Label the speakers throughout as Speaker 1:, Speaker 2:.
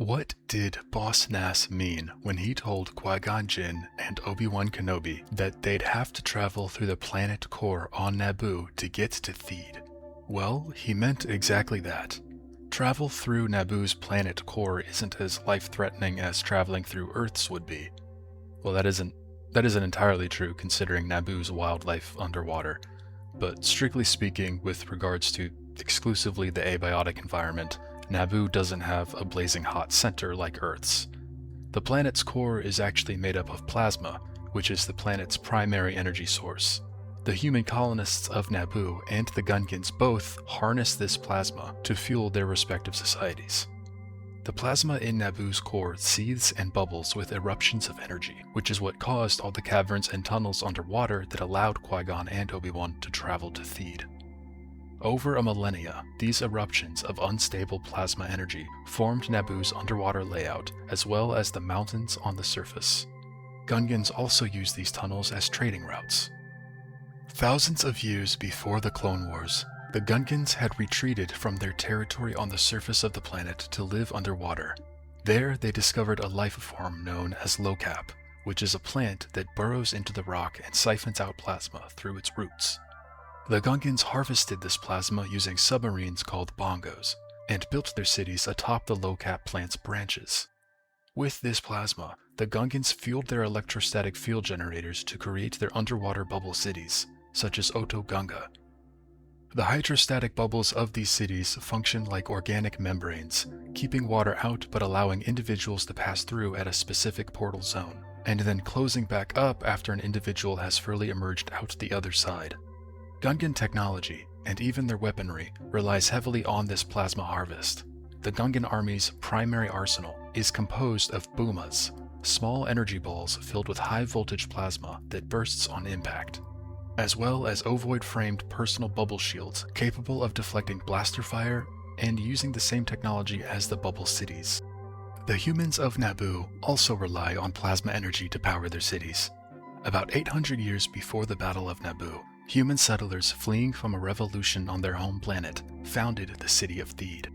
Speaker 1: What did Boss Nass mean when he told Qui-Gon Jinn and Obi-Wan Kenobi that they'd have to travel through the planet core on Naboo to get to Theed? Well, he meant exactly that. Travel through Naboo's planet core isn't as life-threatening as traveling through Earth's would be. Well, that isn't entirely true considering Naboo's wildlife underwater, but strictly speaking, with regards to exclusively the abiotic environment, Naboo doesn't have a blazing hot center like Earth's. The planet's core is actually made up of plasma, which is the planet's primary energy source. The human colonists of Naboo and the Gungans both harness this plasma to fuel their respective societies. The plasma in Naboo's core seethes and bubbles with eruptions of energy, which is what caused all the caverns and tunnels underwater that allowed Qui-Gon and Obi-Wan to travel to Theed. Over a millennia, these eruptions of unstable plasma energy formed Naboo's underwater layout, as well as the mountains on the surface. Gungans also used these tunnels as trading routes. Thousands of years before the Clone Wars, the Gungans had retreated from their territory on the surface of the planet to live underwater. There, they discovered a life form known as locap, which is a plant that burrows into the rock and siphons out plasma through its roots. The Gungans harvested this plasma using submarines called bongos, and built their cities atop the locap plant's branches. With this plasma, the Gungans fueled their electrostatic field generators to create their underwater bubble cities, such as Oto Gunga. The hydrostatic bubbles of these cities function like organic membranes, keeping water out but allowing individuals to pass through at a specific portal zone, and then closing back up after an individual has fully emerged out the other side. Gungan technology, and even their weaponry, relies heavily on this plasma harvest. The Gungan army's primary arsenal is composed of boomas, small energy balls filled with high-voltage plasma that bursts on impact, as well as ovoid-framed personal bubble shields capable of deflecting blaster fire and using the same technology as the bubble cities. The humans of Naboo also rely on plasma energy to power their cities. About 800 years before the Battle of Naboo, human settlers fleeing from a revolution on their home planet founded the city of Theed.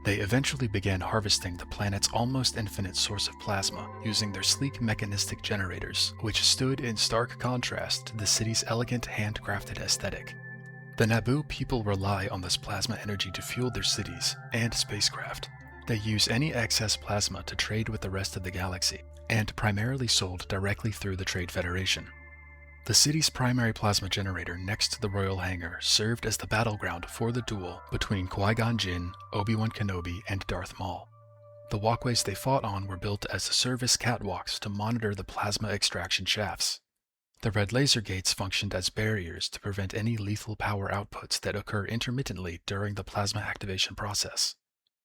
Speaker 1: They eventually began harvesting the planet's almost infinite source of plasma using their sleek mechanistic generators, which stood in stark contrast to the city's elegant handcrafted aesthetic. The Naboo people rely on this plasma energy to fuel their cities and spacecraft. They use any excess plasma to trade with the rest of the galaxy, and primarily sold directly through the Trade Federation. The city's primary plasma generator next to the Royal Hangar served as the battleground for the duel between Qui-Gon Jinn, Obi-Wan Kenobi, and Darth Maul. The walkways they fought on were built as service catwalks to monitor the plasma extraction shafts. The red laser gates functioned as barriers to prevent any lethal power outputs that occur intermittently during the plasma activation process.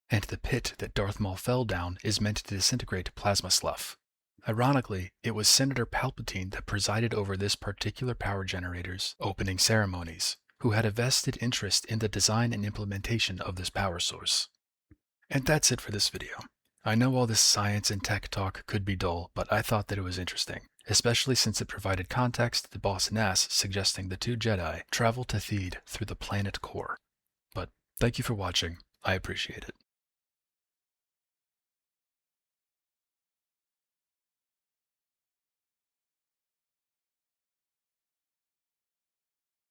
Speaker 1: And the pit that Darth Maul fell down is meant to disintegrate plasma slough. Ironically, it was Senator Palpatine that presided over this particular power generator's opening ceremonies, who had a vested interest in the design and implementation of this power source. And that's it for this video. I know all this science and tech talk could be dull, but I thought that it was interesting, especially since it provided context to Boss Nass suggesting the two Jedi travel to Theed through the planet core. But thank you for watching. I appreciate it.